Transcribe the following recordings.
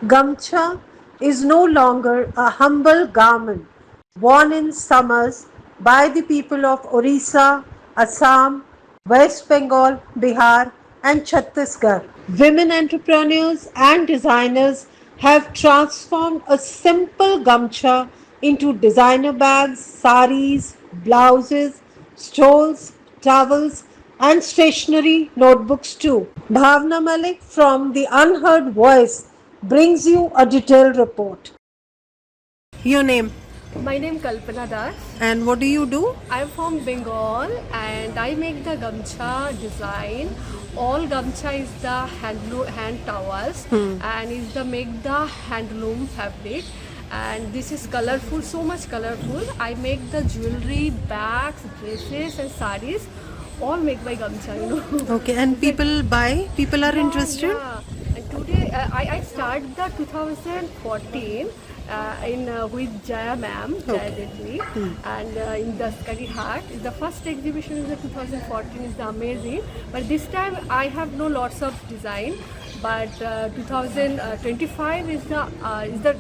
Gamcha is no longer a humble garment worn in summers by the people of Orissa, Assam, West Bengal, Bihar, and Chhattisgarh. Women entrepreneurs and designers have transformed a simple gamcha into designer bags, saris, blouses, stoles, towels, and stationery notebooks too. Bhavna Malik from The Unheard Voice brings you a detailed report. Your name My name Kalpana Das. and what do you do? I'm from Bengal and I make the gamcha design. All gamcha is the hand towels and is the make the handloom fabric, and this is colorful, so much colorful. I make the jewelry, bags, dresses and saris, all made by gamcha. Okay, and people buy, people are interested? Yeah. And today I start the 2014 with Jaya ma'am, Jaya Jetli, and in Daskari Hat. The first exhibition is the 2014 is the amazing, but this time I have no lots of design. But 2025 is the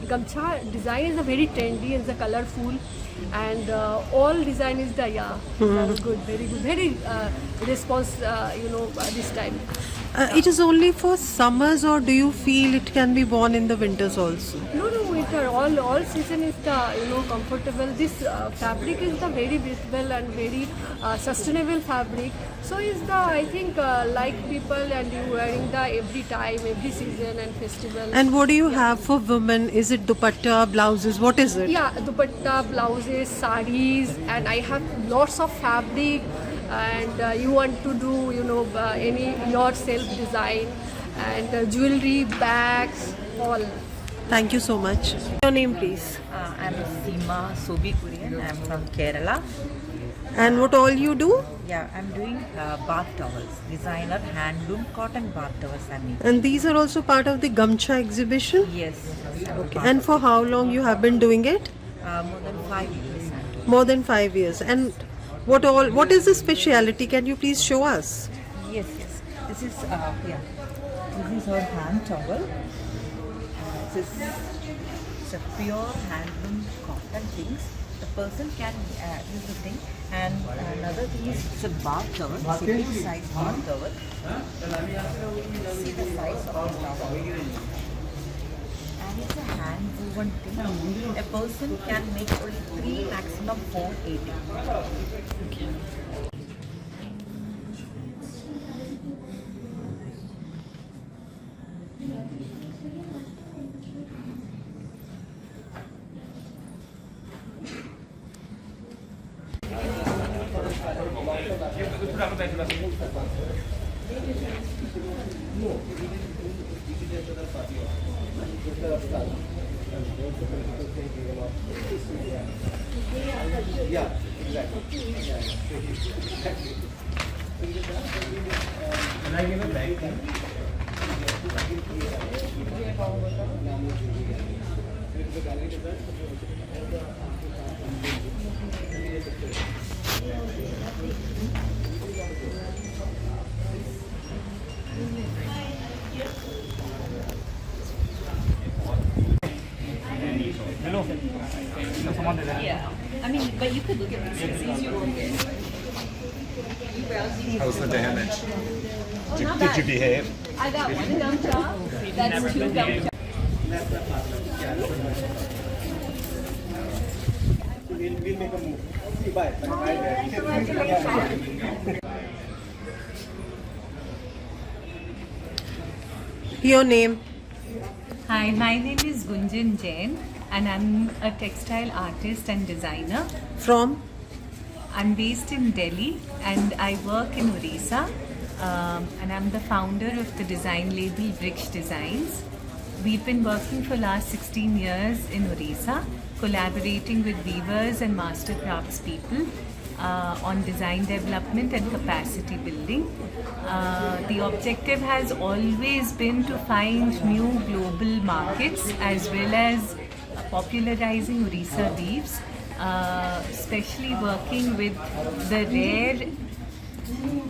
gamcha design is a very trendy and the colorful, and all design is the very good, very response this time. It is only for summers, or do you feel it can be worn in the winters also? No, winter. All season is the comfortable. This fabric is the very breathable and very sustainable fabric. So is the I think like people and you wearing the every time, every season and festival. And what do you have for women? Is it dupatta, blouses? What is it? Yeah, dupatta, blouses, saris, and I have lots of fabric. And you want to do any yourself design and jewelry, bags, all. Thank you so much. Your name, please. I'm Seema Sobi Kurian. I'm from Kerala. And what all you do? Yeah, I'm doing bath towels, designer handloom cotton bath towels. I'm making. And these are also part of the Gamcha exhibition? Yes. Okay. And for how long you have been doing it? More than 5 years. More than 5 years. And what is the speciality? Can you please show us? Yes. This is This is our hand towel. This is a pure handloom cotton things. The person can use the thing. And another thing is it's a bath towel. It's a big size bath towel. See the size of the towel. And it's a hand woven thing. A person can make only 3, maximum 4, 8. Yeah, I mean, but you could look at this. It's easier to look at. How's the damage? Did you behave? I got one gamcha. That's 2 gamcha. Your name? Hi, my name is Gunjan Jain and I'm a textile artist and designer. From? I'm based in Delhi and I work in Orissa, and I'm the founder of the design label Bricks Designs. We've been working for last 16 years in Orissa, collaborating with weavers and master craftspeople on design development and capacity building. The objective has always been to find new global markets as well as popularizing Orissa weaves, especially working with the rare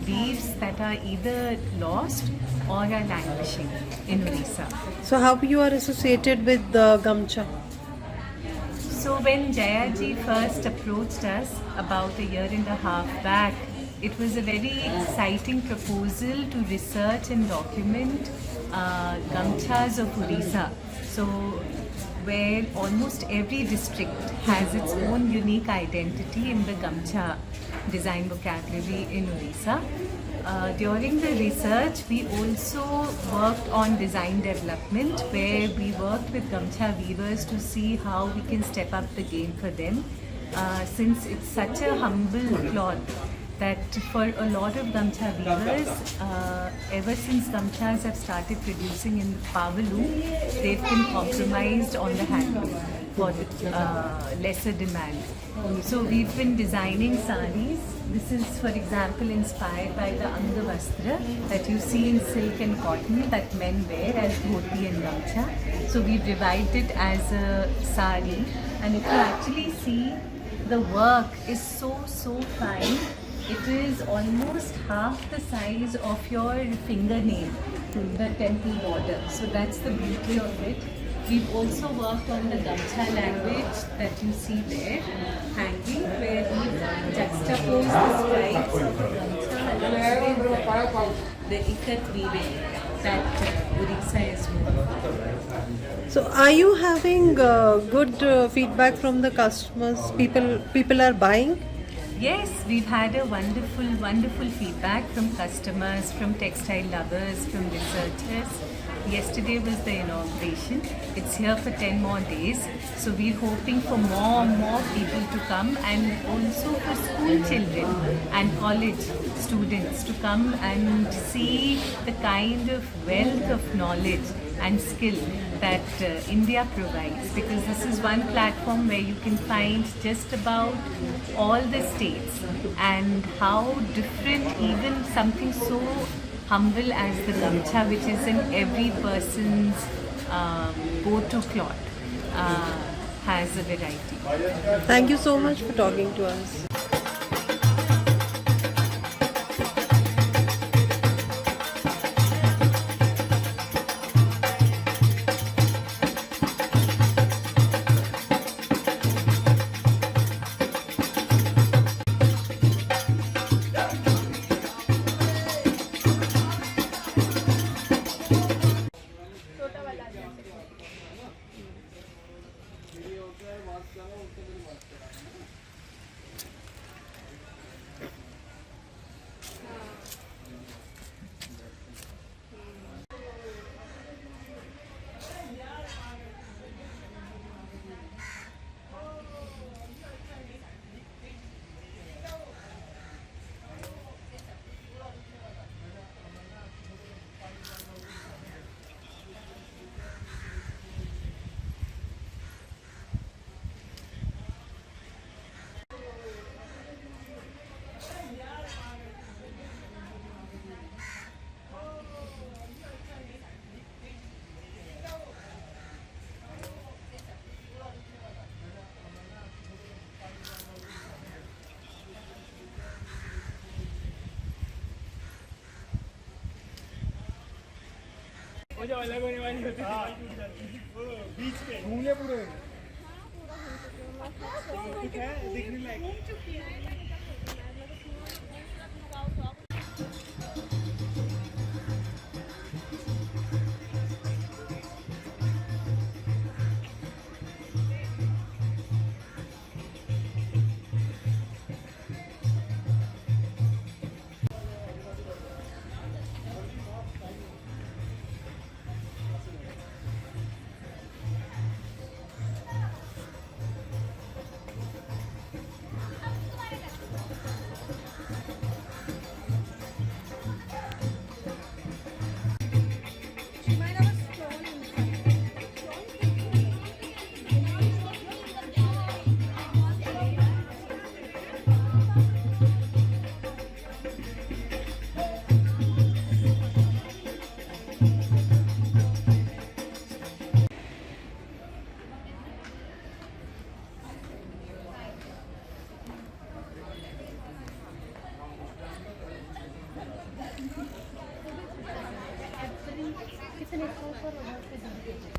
weaves that are either lost or are languishing in Orissa. So how you are associated with the Gamcha? So when Jayaji first approached us about a year and a half back, it was a very exciting proposal to research and document gamchas of Orissa. So where almost every district has its own unique identity in the gamcha design vocabulary in Orissa. During the research, we also worked on design development, where we worked with gamcha weavers to see how we can step up the game for them. Since it's such a humble cloth that for a lot of gamcha weavers, ever since gamchas have started producing in Pavalu, they've been compromised on the handloom for the lesser demand. So we've been designing saris. This is, for example, inspired by the Anga Vastra that you see in silk and cotton that men wear as dhoti and gamcha. So we've revived it as a sari, and if you actually see, the work is so fine. It is almost half the size of your fingernail, the temple border. So that's the beauty of it. We've also worked on the gamcha language that you see there, hanging, where we've juxtaposed the stripes of the gamcha along with the ikat weaving that Orissa is known. So are you having good feedback from the customers? People are buying? Yes, we've had a wonderful feedback from customers, from textile lovers, from researchers. Yesterday was the inauguration. It's here for 10 more days. So we're hoping for more people to come, and also for school children and college students to come and see the kind of wealth of knowledge and skill that India provides, because this is one platform where you can find just about all the states and how different even something so humble as the gamcha, which is in every person's go-to cloth, has a variety. Thank you so much for talking to us. बीच पे घूमने पूरे ठीक है दिखने लायक and it's also about the